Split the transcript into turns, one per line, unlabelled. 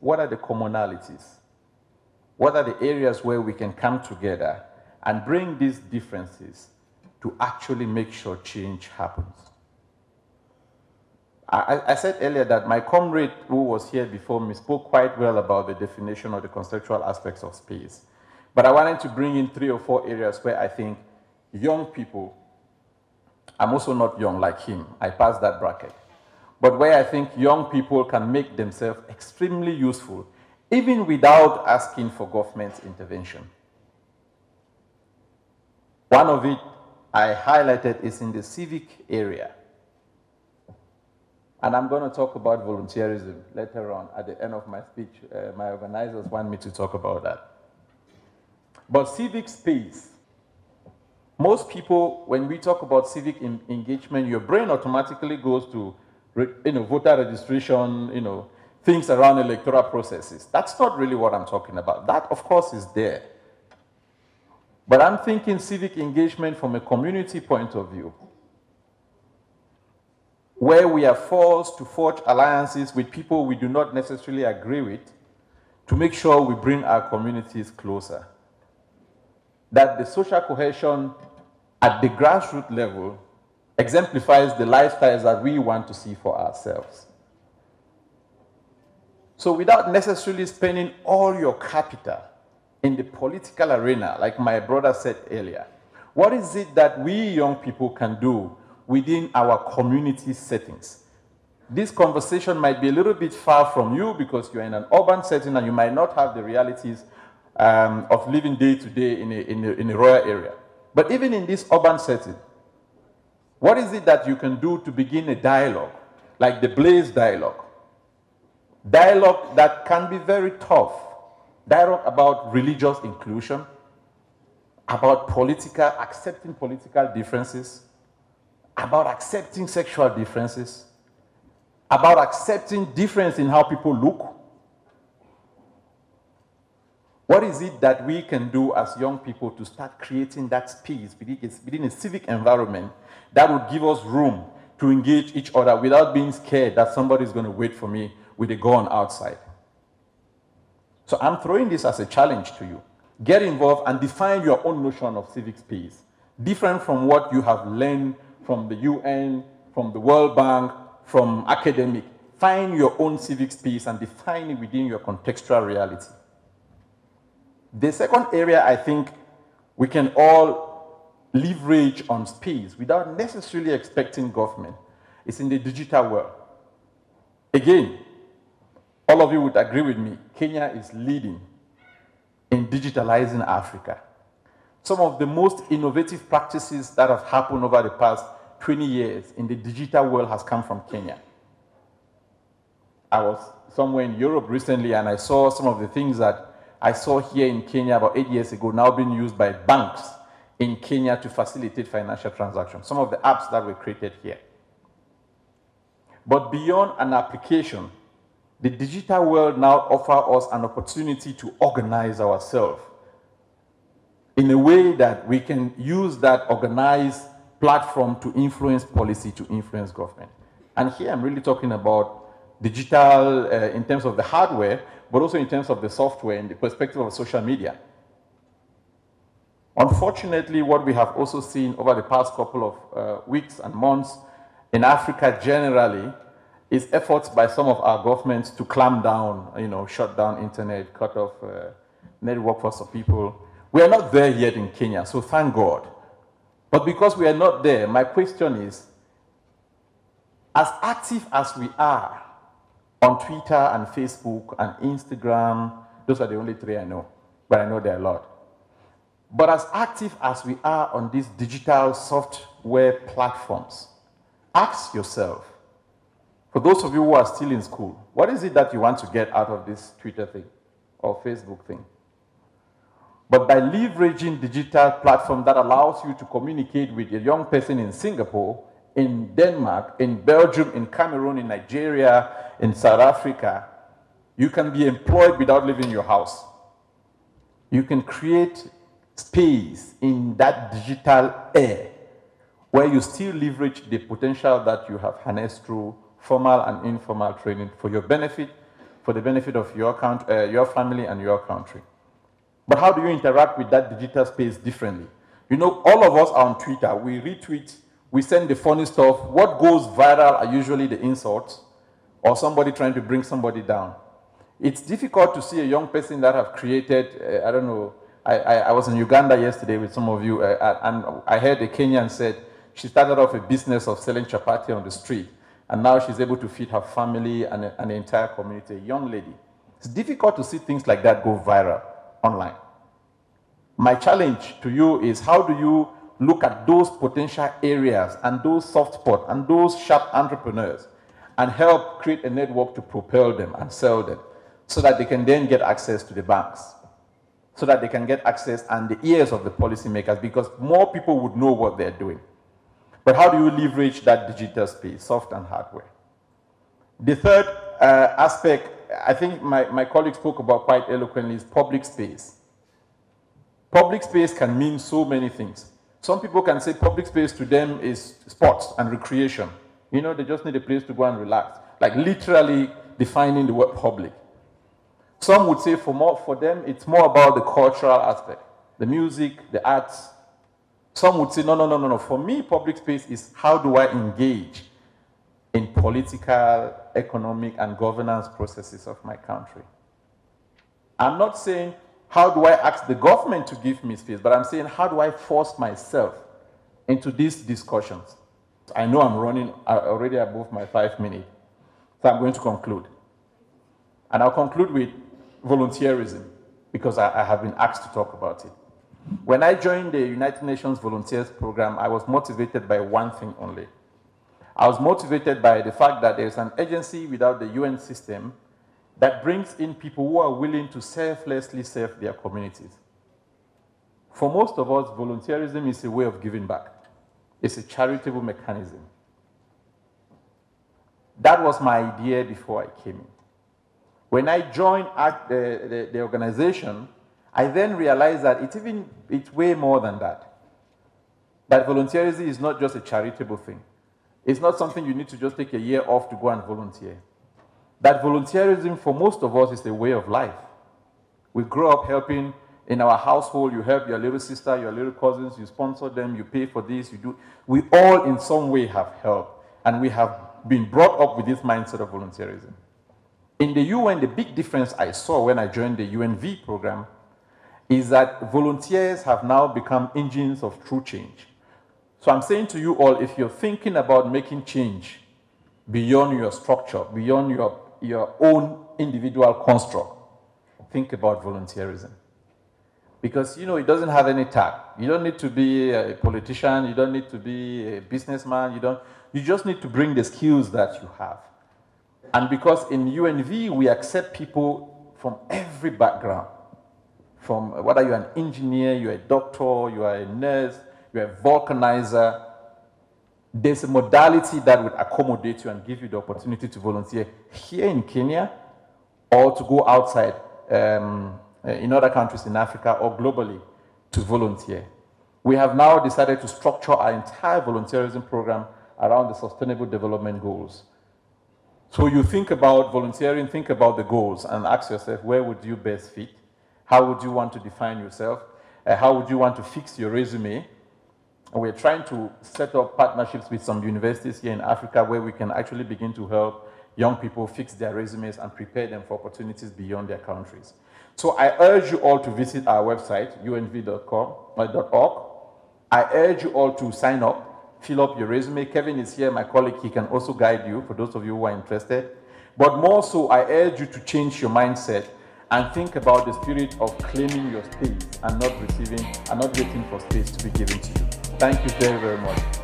what are the commonalities? What are the areas where we can come together and bring these differences to actually make sure change happens? I said earlier that my comrade who was here before me spoke quite well about the definition of the conceptual aspects of space. But I wanted to bring in 3 or 4 areas where I think young people, I'm also not young like him, I passed that bracket, but where I think young people can make themselves extremely useful, even without asking for government intervention. One of it I highlighted is in the civic area. And I'm going to talk about volunteerism later on at the end of my speech. My organizers want me to talk about that. But civic space, most people, when we talk about civic engagement, your brain automatically goes to voter registration, things around electoral processes. That's not really what I'm talking about. That, of course, is there. But I'm thinking civic engagement from a community point of view, where we are forced to forge alliances with people we do not necessarily agree with to make sure we bring our communities closer. That the social cohesion at the grassroots level exemplifies the lifestyles that we want to see for ourselves. So without necessarily spending all your capital in the political arena, like my brother said earlier, what is it that we young people can do within our community settings? This conversation might be a little bit far from you because you're in an urban setting and you might not have the realities of living day to day in a rural area. But even in this urban setting, what is it that you can do to begin a dialogue, like the Blaze dialogue? Dialogue that can be very tough. Dialogue about religious inclusion, about accepting political differences, about accepting sexual differences, about accepting difference in how people look. What is it that we can do as young people to start creating that space within a civic environment that would give us room to engage each other without being scared that somebody is going to wait for me with a gun outside? So I'm throwing this as a challenge to you. Get involved and define your own notion of civic space, different from what you have learned from the UN, from the World Bank, from academic. Find your own civic space and define it within your contextual reality. The second area I think we can all leverage on space without necessarily expecting government is in the digital world. Again, all of you would agree with me, Kenya is leading in digitalizing Africa. Some of the most innovative practices that have happened over the past 20 years in the digital world has come from Kenya. I was somewhere in Europe recently and I saw some of the things that I saw here in Kenya about 8 years ago now being used by banks in Kenya to facilitate financial transactions. Some of the apps that were created here. But beyond an application, the digital world now offers us an opportunity to organize ourselves in a way that we can use that organized platform to influence policy, to influence government. And here I'm really talking about digital in terms of the hardware, but also in terms of the software in the perspective of social media. Unfortunately, what we have also seen over the past couple of weeks and months in Africa generally is efforts by some of our governments to clamp down, shut down internet, cut off network for some people. We are not there yet in Kenya, so thank God. But because we are not there, my question is, as active as we are on Twitter and Facebook and Instagram, those are the only 3 I know, but I know there are a lot. But as active as we are on these digital software platforms, ask yourself, for those of you who are still in school, what is it that you want to get out of this Twitter thing or Facebook thing? But by leveraging digital platform that allows you to communicate with a young person in Singapore, in Denmark, in Belgium, in Cameroon, in Nigeria, in South Africa, you can be employed without leaving your house. You can create space in that digital air where you still leverage the potential that you have harnessed through formal and informal training for your benefit, for the benefit of your family and your country. But how do you interact with that digital space differently? You know, all of us are on Twitter. We retweet, we send the funny stuff. What goes viral are usually the insults or somebody trying to bring somebody down. It's difficult to see a young person that have created, I don't know, I was in Uganda yesterday with some of you, and I heard a Kenyan said she started off a business of selling chapati on the street, and now she's able to feed her family and an entire community, a young lady. It's difficult to see things like that go viral online. My challenge to you is, how do you look at those potential areas and those soft spots and those sharp entrepreneurs and help create a network to propel them and sell them so that they can then get access to the banks, so that they can get access and the ears of the policymakers, because more people would know what they're doing. But how do you leverage that digital space, soft and hardware? The third aspect, I think my colleague spoke about quite eloquently, is public space. Public space can mean so many things. Some people can say public space to them is sports and recreation. You know, they just need a place to go and relax, like literally defining the word public. Some would say for them, it's more about the cultural aspect, the music, the arts. Some would say, no. For me, public space is how do I engage in political, economic, and governance processes of my country. I'm not saying, how do I ask the government to give me space, but I'm saying, how do I force myself into these discussions? I know I'm running already above my 5 minutes, so I'm going to conclude. And I'll conclude with volunteerism, because I have been asked to talk about it. When I joined the United Nations Volunteers Program, I was motivated by one thing only. I was motivated by the fact that there's an agency without the UN system that brings in people who are willing to selflessly serve their communities. For most of us, volunteerism is a way of giving back. It's a charitable mechanism. That was my idea before I came in. When I joined the organization, I then realized that it's way more than that. That volunteerism is not just a charitable thing. It's not something you need to just take a year off to go and volunteer. That volunteerism for most of us is a way of life. We grow up helping in our household. You help your little sister, your little cousins, you sponsor them, you pay for this, you do. We all in some way have helped, and we have been brought up with this mindset of volunteerism. In the UN, the big difference I saw when I joined the UNV program is that volunteers have now become engines of true change. So I'm saying to you all, if you're thinking about making change beyond your structure, beyond your own individual construct, think about volunteerism. Because, you know, it doesn't have any tag. You don't need to be a politician, you don't need to be a businessman, you just need to bring the skills that you have. And because in UNV, we accept people from every background. From whether you're an engineer, you're a doctor, you are a nurse, you're a vulcanizer, there's a modality that would accommodate you and give you the opportunity to volunteer here in Kenya or to go outside in other countries in Africa or globally to volunteer. We have now decided to structure our entire volunteerism program around the Sustainable Development Goals. So you think about volunteering, think about the goals, and ask yourself, where would you best fit? How would you want to define yourself? How would you want to fix your resume? And we're trying to set up partnerships with some universities here in Africa where we can actually begin to help young people fix their resumes and prepare them for opportunities beyond their countries. So I urge you all to visit our website, unv.org. I urge you all to sign up, fill up your resume. Kevin is here, my colleague, he can also guide you for those of you who are interested. But more so, I urge you to change your mindset and think about the spirit of claiming your space and not receiving and not waiting for space to be given to you. Thank you very, very much.